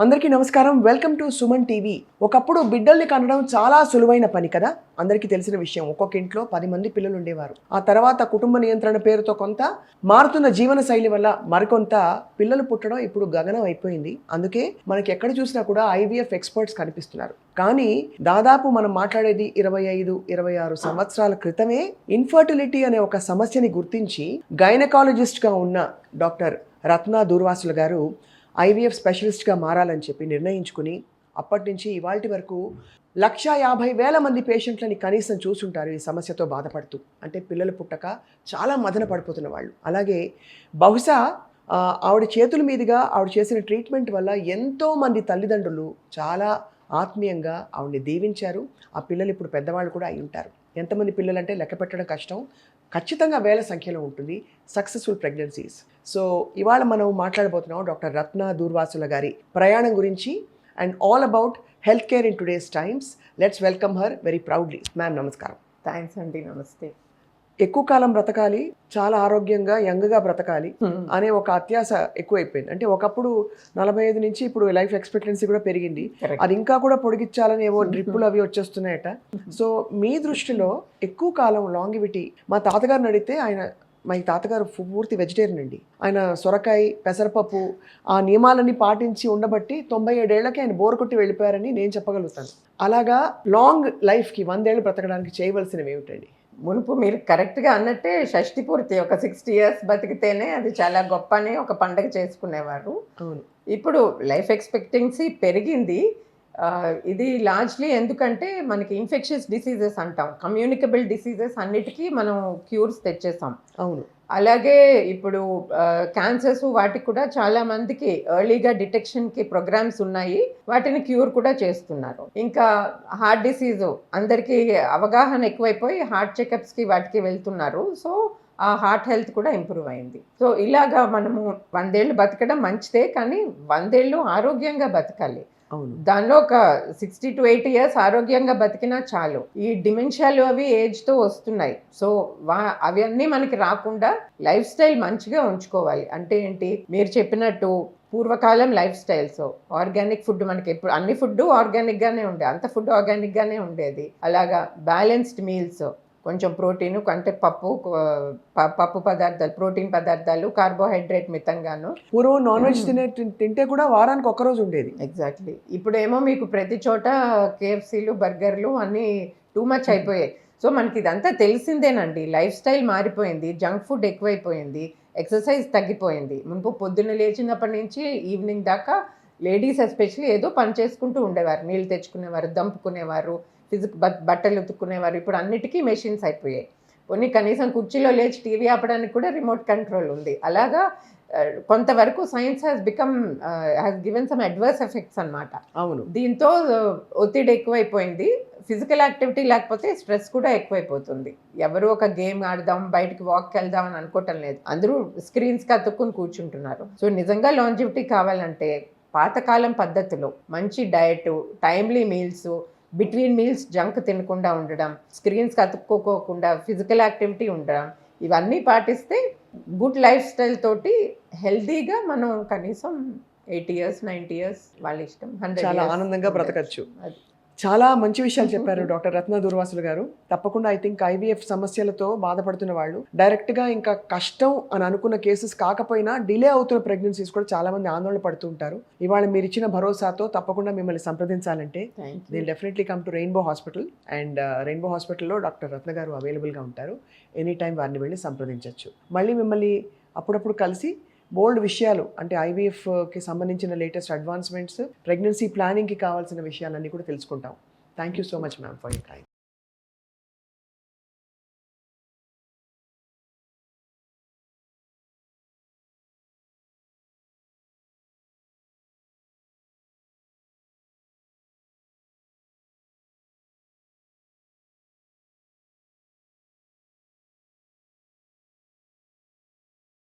అందరికీ నమస్కారం. Welcome to Suman TV. ఒకప్పుడు బిడ్డల్ని కనడం చాలా సులువైన పని కదా, అందరికీ తెలిసిన విషయం. ఒక్కొక్క ఇంట్లో 10 మంది పిల్లలు ఉండేవారు. ఆ తర్వాత కుటుంబ నియంత్రణ పేరుతో కొంత, మారుతున్న జీవన శైలి వల్ల మరికొంత పిల్లలు పుట్టడం ఇప్పుడు గగనం అయిపోయింది. అందుకే మనకి ఎక్కడ చూసినా కూడా IVF ఎక్స్పర్ట్స్ కనిపిస్తున్నారు. కానీ దాదాపు మనం మాట్లాడేది 25-26 సంవత్సరాల క్రితమే ఇన్ఫర్టిలిటీ అనే ఒక సమస్యని గుర్తించి గైనకాలజిస్ట్గా ఉన్న డాక్టర్ రత్న దూర్వాసులు గారు IVF స్పెషలిస్ట్గా మారాలని చెప్పి నిర్ణయించుకుని అప్పటి నుంచి ఇవాల్టి వరకు 150,000 మంది పేషెంట్లని కనీసం చూసుంటారు ఈ సమస్యతో బాధపడుతూ. అంటే పిల్లలు పుట్టక చాలా మదన పడిపోతున్న వాళ్ళు. అలాగే బహుశా ఆవిడ చేతుల మీదుగా ఆవిడ చేసిన ట్రీట్మెంట్ వల్ల ఎంతోమంది తల్లిదండ్రులు చాలా ఆత్మీయంగా ఆవిడని దీవించారు. ఆ పిల్లలు ఇప్పుడు పెద్దవాళ్ళు కూడా అయి ఉంటారు. ఎంతమంది పిల్లలు అంటే లెక్క పెట్టడం కష్టం, ఖచ్చితంగా వేల సంఖ్యలో ఉంటుంది సక్సెస్ఫుల్ ప్రెగ్నెన్సీస్. సో ఇవాళ మనం మాట్లాడబోతున్నాం డాక్టర్ రత్న దూర్వాసుల గారి ప్రయాణం గురించి and all about health care in today's times. Let's welcome her very proudly. Ma'am నమస్కారం. థ్యాంక్స్ అండి. నమస్తే. ఎక్కువ కాలం బ్రతకాలి, చాలా ఆరోగ్యంగా యంగ్గా బ్రతకాలి అనే ఒక అత్యాశ ఎక్కువైపోయింది. అంటే ఒకప్పుడు 45 నుంచి ఇప్పుడు లైఫ్ ఎక్స్పెక్టెన్సీ కూడా పెరిగింది. అది ఇంకా కూడా పొడిగించాలని ఏవో డ్రిప్పులు అవి వచ్చేస్తున్నాయట. సో మీ దృష్టిలో ఎక్కువ కాలం లాంగివిటీ, మా తాతగారిని అడిగితే మా తాతగారు పూర్తి వెజిటేరియన్ అండి. ఆయన సొరకాయ, పెసరపప్పు ఆ నియమాలన్నీ పాటించి ఉండబట్టి 97 ఏళ్లకి ఆయన బోర్ కొట్టి వెళ్ళిపోయారని నేను చెప్పగలుగుతాను. అలాగా లాంగ్ లైఫ్కి 100 ఏళ్ళు బ్రతకడానికి చేయవలసినవి ఏమిటండి? మునుపు మీరు కరెక్ట్గా అన్నట్టే షష్టి పూర్తి ఒక 60 years బతికితేనే అది చాలా గొప్ప అని ఒక పండగ చేసుకునేవారు. అవును. ఇప్పుడు లైఫ్ ఎక్స్పెక్టెన్సీ పెరిగింది. ఇది లార్జ్లీ ఎందుకంటే మనకి ఇన్ఫెక్షన్స్ డిసీజెస్ అంటాం, కమ్యూనికబుల్ డిసీజెస్ అన్నిటికీ మనం క్యూర్స్ తెచ్చేసాం. అవును. అలాగే ఇప్పుడు క్యాన్సర్స్ వాటికి కూడా చాలా మందికి ఎర్లీగా డిటెక్షన్కి ప్రోగ్రామ్స్ ఉన్నాయి, వాటిని క్యూర్ కూడా చేస్తున్నారు. ఇంకా హార్ట్ డిసీజ్ అందరికీ అవగాహన ఎక్కువైపోయి హార్ట్ చెకప్స్కి వాటికి వెళ్తున్నారు. సో ఆ హార్ట్ హెల్త్ కూడా ఇంప్రూవ్ అయింది. సో ఇలాగా మనము 100 ఏళ్ళు బతకడం మంచిదే, కానీ 100 ఏళ్ళు ఆరోగ్యంగా బతకాలి. దానిలో ఒక 60 to 80 years ఆరోగ్యంగా బతికినా చాలు. ఈ డిమెన్షియాలు అవి ఏజ్తో వస్తున్నాయి. సో అవన్నీ మనకి రాకుండా లైఫ్ స్టైల్ మంచిగా ఉంచుకోవాలి. అంటే ఏంటి, మీరు చెప్పినట్టు పూర్వకాలం లైఫ్ స్టైల్స్, ఆర్గానిక్ ఫుడ్, మనకి ఎప్పుడు అన్ని ఫుడ్ ఆర్గానిక్గానే ఉండేది, అంత ఫుడ్ ఆర్గానిక్గానే ఉండేది. అలాగా బ్యాలెన్స్డ్ మీల్స్, కొంచెం ప్రోటీను, అంటే పప్పు పదార్థాలు, ప్రోటీన్ పదార్థాలు, కార్బోహైడ్రేట్ మితంగాను. పూర్వం నాన్ వెజ్ తింటే కూడా వారానికి ఒక్కరోజు ఉండేది. ఎగ్జాక్ట్లీ. ఇప్పుడేమో మీకు ప్రతి చోట KFCలు, బర్గర్లు అన్నీ టూ మచ్ అయిపోయాయి. సో మనకి ఇదంతా తెలిసిందేనండి. లైఫ్ స్టైల్ మారిపోయింది, జంక్ ఫుడ్ ఎక్కువైపోయింది, ఎక్సర్సైజ్ తగ్గిపోయింది. మునుపు పొద్దున్న లేచినప్పటి నుంచి ఈవినింగ్ దాకా లేడీస్ ఎస్పెషల్లీ ఏదో పని చేసుకుంటూ ఉండేవారు. నీళ్ళు తెచ్చుకునేవారు, దంపుకునేవారు, బట్టలు ఉతుక్కునేవారు. ఇప్పుడు అన్నిటికీ మెషిన్స్ అయిపోయాయి. కొన్ని కనీసం కుర్చీలో లేచి టీవీ ఆపడానికి కూడా రిమోట్ కంట్రోల్ ఉంది. అలాగా కొంతవరకు science has given some adverse effects అన్నమాట. అవును. దీంతో ఒత్తిడి ఎక్కువైపోయింది, ఫిజికల్ యాక్టివిటీ లేకపోతే స్ట్రెస్ కూడా ఎక్కువైపోతుంది. ఎవరు ఒక గేమ్ ఆడదాం, బయటకి వాక్కి వెళ్దాం అని అనుకోవటం లేదు, అందరూ స్క్రీన్స్కి అతుక్కుని కూర్చుంటున్నారు. సో నిజంగా లాంజివిటీ కావాలంటే పాతకాలం పద్ధతిలో మంచి diet, timely meals, between meals junk తినకుండా ఉండడం, స్క్రీన్స్కి అతుక్కోకుండా ఫిజికల్ యాక్టివిటీ ఉండడం, ఇవన్నీ పాటిస్తే గుడ్ లైఫ్ స్టైల్ తోటి హెల్తీగా మనం కనీసం 80 years 90 years వాళ్ళ ఇష్టం 100 చాలా ఆనందంగా బ్రతకచ్చు. చాలా మంచి విషయాలు చెప్పారు డాక్టర్ రత్న దూర్వాసులు గారు. తప్పకుండా ఐ థింక్ IVF సమస్యలతో బాధపడుతున్న వాళ్ళు డైరెక్ట్గా ఇంకా కష్టం అని అనుకున్న కేసెస్ కాకపోయినా డిలే అవుతున్న ప్రెగ్నెన్సీస్ కూడా చాలా మంది ఆందోళన పడుతూ ఉంటారు. ఇవాళ మీరు ఇచ్చిన భరోసాతో తప్పకుండా మిమ్మల్ని సంప్రదించాలంటే they definitely come to Rainbow Hospital. And Rainbow హాస్పిటల్లో డాక్టర్ రత్న గారు అవైలబుల్గా ఉంటారు. ఎనీ టైం వారిని వెళ్ళి సంప్రదించవచ్చు. మళ్ళీ మిమ్మల్ని అప్పుడప్పుడు కలిసి బోల్డ్ విషయాలు, అంటే IVFకి సంబంధించిన లేటెస్ట్ అడ్వాన్స్మెంట్స్, ప్రెగ్నెన్సీ ప్లానింగ్కి కావాల్సిన విషయాలన్నీ కూడా తెలుసుకుంటాం. Thank you so much ma'am for your time.